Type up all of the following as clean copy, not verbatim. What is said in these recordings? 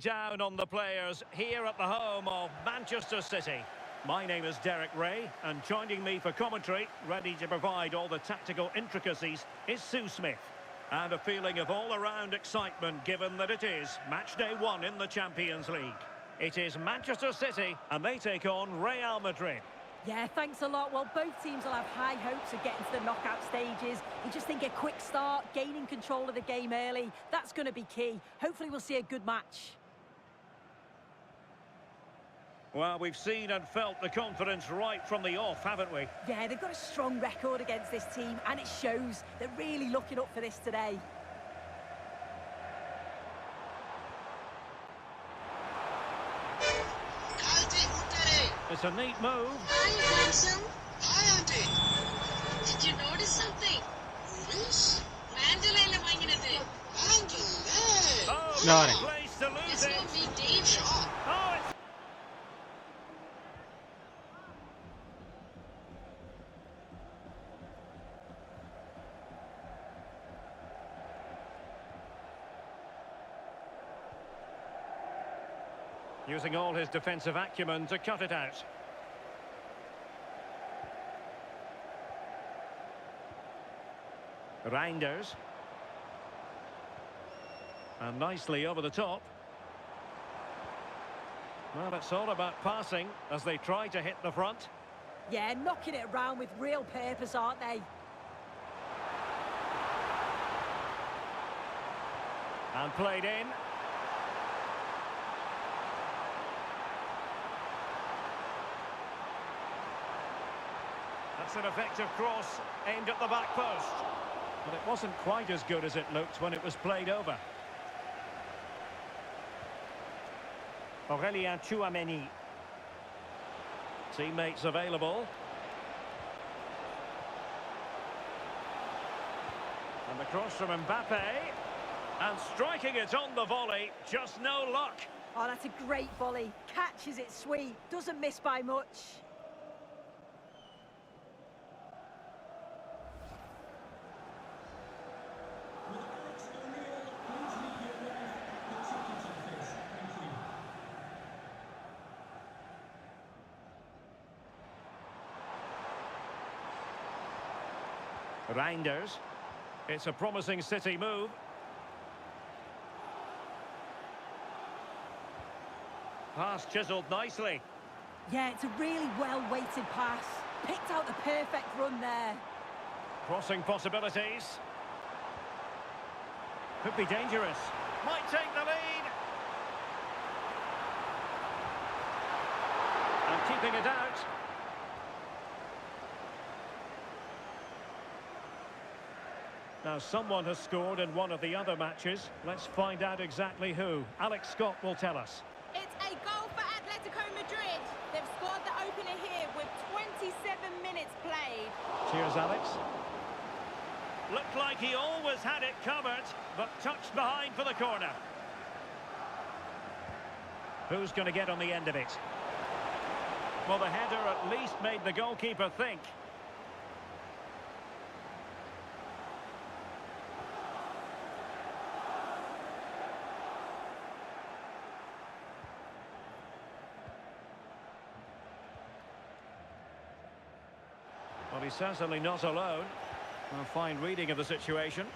Down on the players here at the home of Manchester City. My name is Derek Ray, and joining me for commentary, ready to provide all the tactical intricacies, is Sue Smith. And a feeling of all-around excitement given that it is match day 1 in the Champions League. It is Manchester City, and they take on Real Madrid. Yeah, thanks a lot. Well, both teams will have high hopes of getting to the knockout stages. You just think a quick start, gaining control of the game early, that's going to be key. Hopefully we'll see a good match. Well, we've seen and felt the confidence right from the off, haven't we? Yeah, they've got a strong record against this team, and it shows. They're really looking up for this today. It's a neat move. Hi, handsome. Hi, auntie. Did you notice something? Fish? Mandalay vanginathu. Mandalay? Oh, No. place to lose It's it. no big deal. Oh, it's... Using all his defensive acumen to cut it out. Reinders. And nicely over the top. Well, it's all about passing as they try to hit the front. Yeah, knocking it around with real purpose, aren't they? And played in. That's an effective cross aimed at the back post. But it wasn't quite as good as it looked when it was played over. Aurelien Tchouameni. Teammates available. And the cross from Mbappe. And striking it on the volley, just no luck. Oh, that's a great volley. Catches it sweet, doesn't miss by much. Reinders. It's a promising City move. Pass chiselled nicely. Yeah, it's a really well-weighted pass. Picked out the perfect run there. Crossing possibilities. Could be dangerous. Might take the lead. And keeping it out. Now, someone has scored in one of the other matches. Let's find out exactly who. Alex Scott will tell us. It's a goal for Atletico Madrid. They've scored the opener here with 27 minutes played. Cheers, Alex. Looked like he always had it covered, but touched behind for the corner. Who's going to get on the end of it? Well, the header at least made the goalkeeper think. Well, he's certainly not alone. A fine reading of the situation.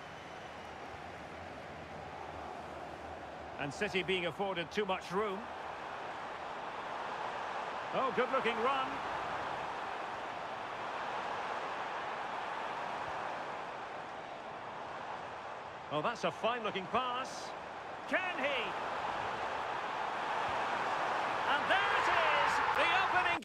And City being afforded too much room. Oh, good-looking run. Oh, that's a fine-looking pass. Can he? And there it is, the opening.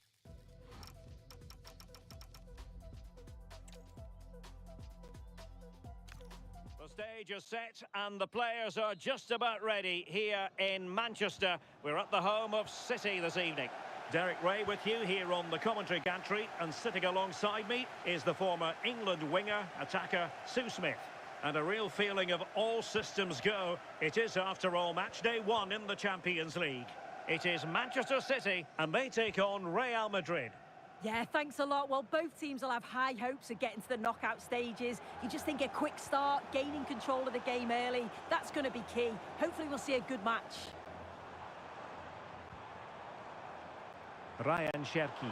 The stage is set and the players are just about ready here in Manchester. We're at the home of City this evening. Derek Ray with you here on the commentary gantry, and sitting alongside me is the former England winger, attacker Sue Smith. And a real feeling of all systems go. It is, after all, match day 1 in the Champions League. It is Manchester City and they take on Real Madrid. Yeah, thanks a lot. Well, both teams will have high hopes of getting to the knockout stages. You just think a quick start, gaining control of the game early, that's going to be key. Hopefully we'll see a good match. Ryan Cherki.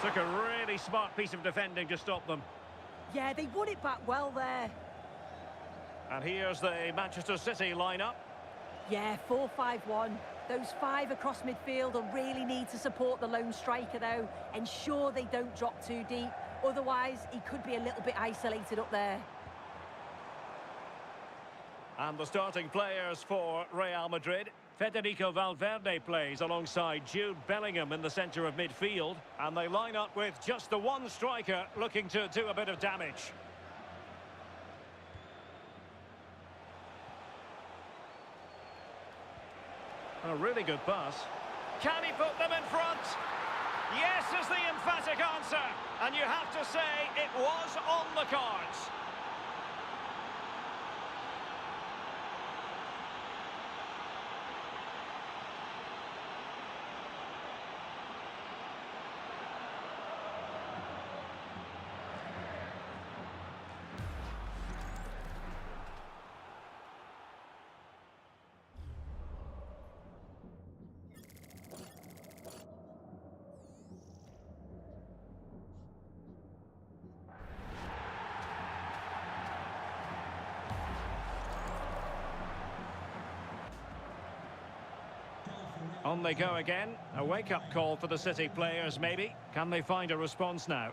Took a really smart piece of defending to stop them. Yeah, they won it back well there. And here's the Manchester City lineup. Yeah, 4-5-1. Those five across midfield will really need to support the lone striker, though. Ensure they don't drop too deep. Otherwise, he could be a little bit isolated up there. And the starting players for Real Madrid. Federico Valverde plays alongside Jude Bellingham in the centre of midfield. And they line up with just the one striker looking to do a bit of damage. A really good pass. Can he put them in front? Yes is the emphatic answer. And you have to say it was on the cards. On they go again. A wake-up call for the City players, maybe. Can they find a response now?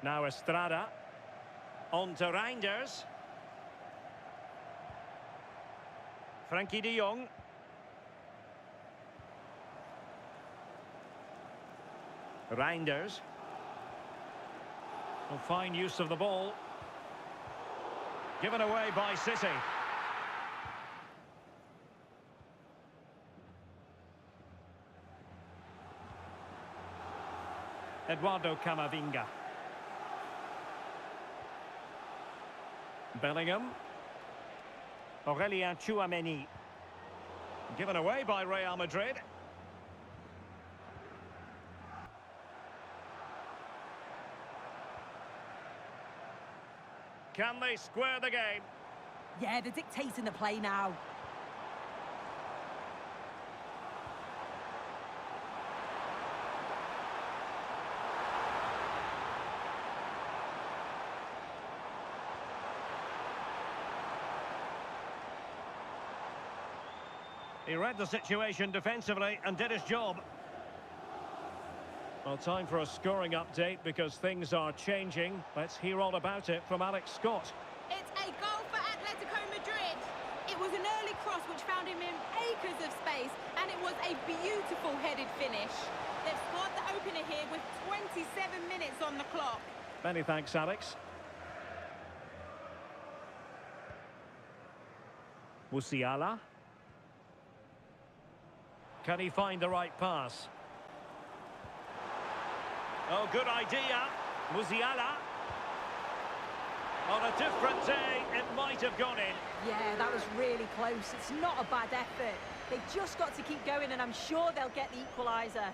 Now Estrada. On to Reinders. Frankie de Jong. Reinders. Well, fine use of the ball. Given away by City. Eduardo Camavinga. Bellingham. Aurelien Tchouameni. Given away by Real Madrid. Can they square the game? Yeah, they're dictating the play now. He read the situation defensively and did his job. Well, time for a scoring update because things are changing. Let's hear all about it from Alex Scott. It's a goal for Atletico Madrid. It was an early cross which found him in acres of space, and it was a beautiful headed finish. They've scored the opener here with 27 minutes on the clock. Many thanks, Alex. Musiala. Can he find the right pass? Oh, good idea. Musiala. On a different day, it might have gone in. Yeah, that was really close. It's not a bad effort. They've just got to keep going, and I'm sure they'll get the equaliser.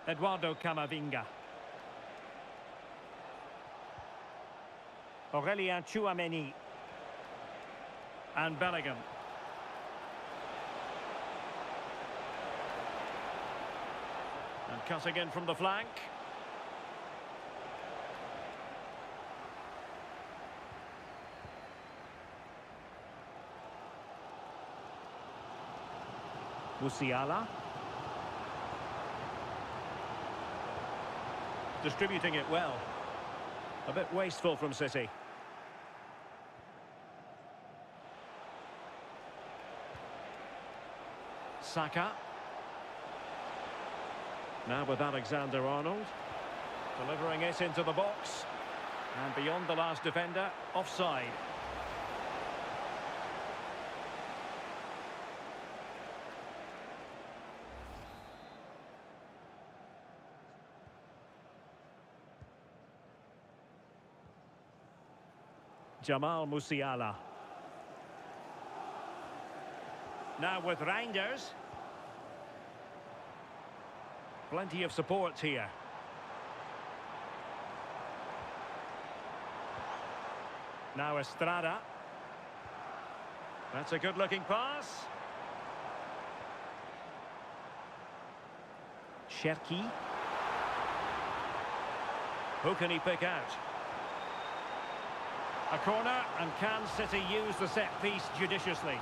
Eduardo Camavinga. Aurelien Tchouameni. And Bellingham. And cutting in from the flank. Musiala. Distributing it well. A bit wasteful from City. Saka. Now with Alexander-Arnold. Delivering it into the box. And beyond the last defender, offside. Jamal Musiala. Now with Reinders. Plenty of support here. Now Estrada. That's a good-looking pass. Cherki. Who can he pick out? A corner, and can City use the set piece judiciously?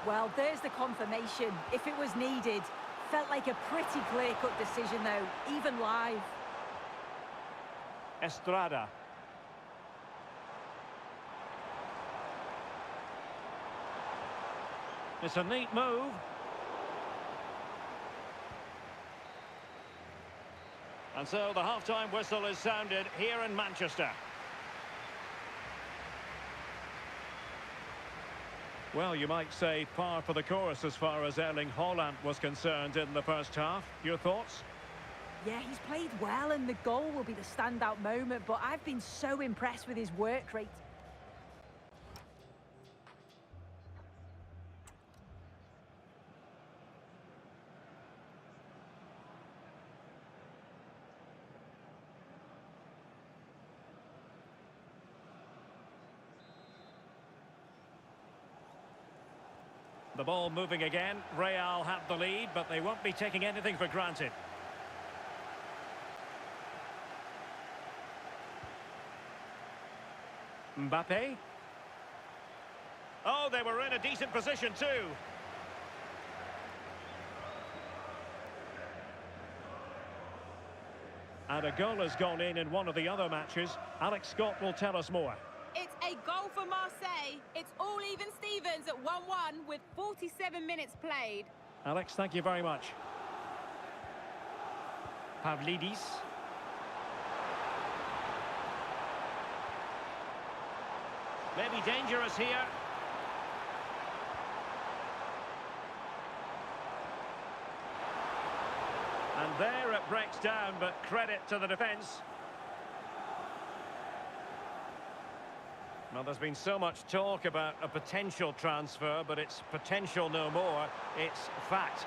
Well, there's the confirmation. If it was needed, felt like a pretty clear-cut decision, though, even live. Estrada. It's a neat move. And so the half-time whistle is sounded here in Manchester. Well, you might say par for the course as far as Erling Haaland was concerned in the first half. Your thoughts? Yeah, he's played well, and the goal will be the standout moment, but I've been so impressed with his work rate. The ball moving again. Real have the lead, but they won't be taking anything for granted. Mbappe. Oh, they were in a decent position too. And a goal has gone in one of the other matches. Alex Scott will tell us more. It's a goal for Marseille. It's all even Stevens at 1-1 with 47 minutes played. Alex, thank you very much. Pavlidis. Maybe dangerous here. And there it breaks down, but credit to the defence. Well, there's been so much talk about a potential transfer, but it's potential no more. It's fact.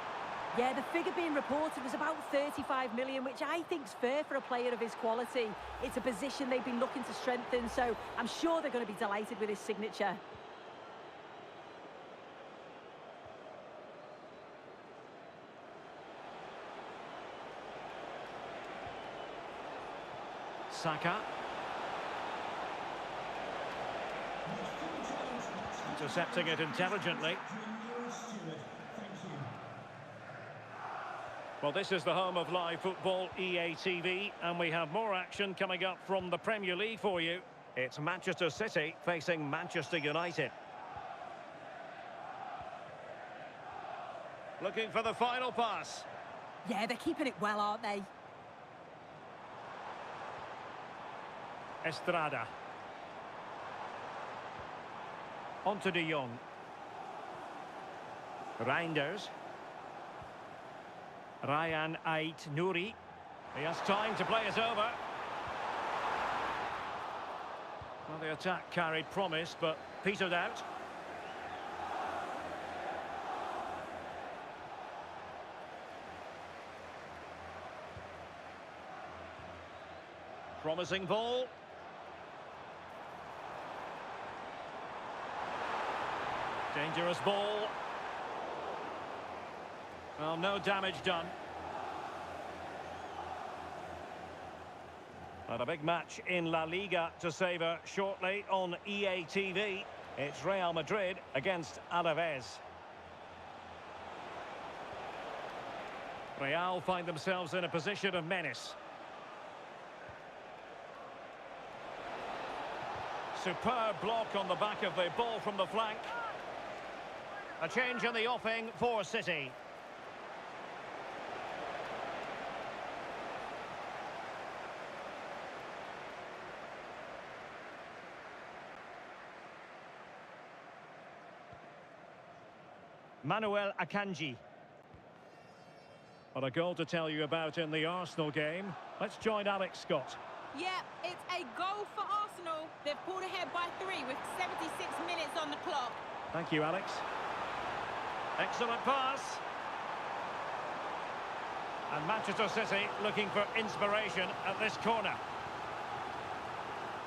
Yeah, the figure being reported was about 35 million, which I think's fair for a player of his quality. It's a position they've been looking to strengthen, so I'm sure they're going to be delighted with his signature. Saka. Intercepting it intelligently. Well, this is the home of live football, EATV, and we have more action coming up from the Premier League for you. It's Manchester City facing Manchester United. Looking for the final pass. Yeah, they're keeping it well, aren't they? Estrada. On to De Jong. Reinders. Ryan Ait Nouri. He has time to play it over. Well, the attack carried promise, but petered out. Promising ball. Dangerous ball. Well, no damage done. And a big match in La Liga to savour shortly on EATV. It's Real Madrid against Alaves. Real find themselves in a position of menace. Superb block on the back of the ball from the flank. A change in the offing for City. Manuel Akanji. What a goal to tell you about in the Arsenal game. Let's join Alex Scott. Yeah, it's a goal for Arsenal. They've pulled ahead by 3 with 76 minutes on the clock. Thank you, Alex. Excellent pass. And Manchester City looking for inspiration at this corner.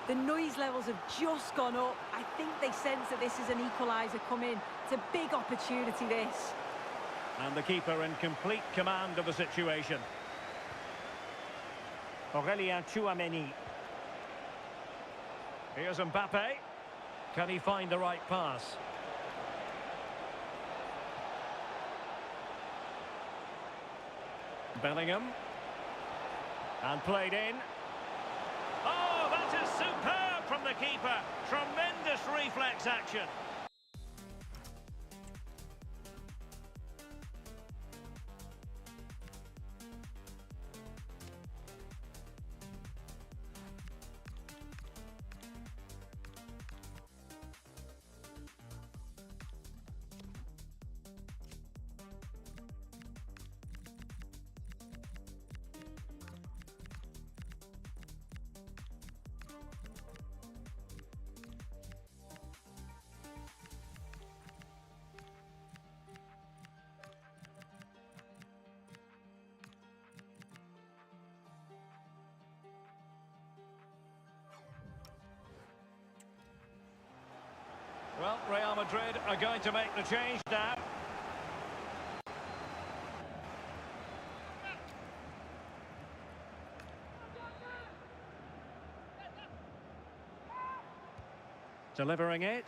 The noise levels have just gone up. I think they sense that this is an equaliser coming. It's a big opportunity, this. And the keeper in complete command of the situation. Aurelien Tchouameni. Here's Mbappe. Can he find the right pass? Bellingham. And played in. Oh, that is superb from the keeper. Tremendous reflex action. Well, Real Madrid are going to make the change now. Delivering it.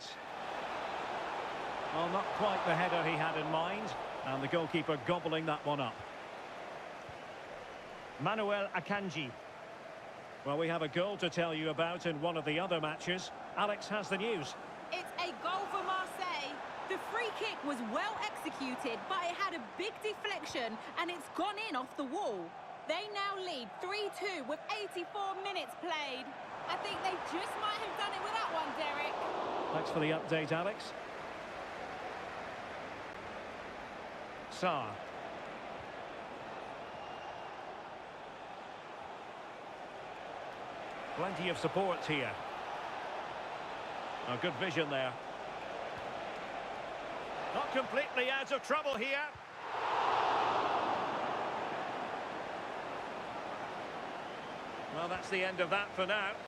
Well, not quite the header he had in mind. And the goalkeeper gobbling that one up. Manuel Akanji. Well, we have a goal to tell you about in one of the other matches. Alex has the news. It's a goal for Marseille. The free kick was well executed, but it had a big deflection and it's gone in off the wall. They now lead 3-2 with 84 minutes played. I think they just might have done it with that one, Derek. Thanks for the update, Alex. Sarr. Plenty of support here. Oh, good vision there. Not completely out of trouble here. Well, that's the end of that for now.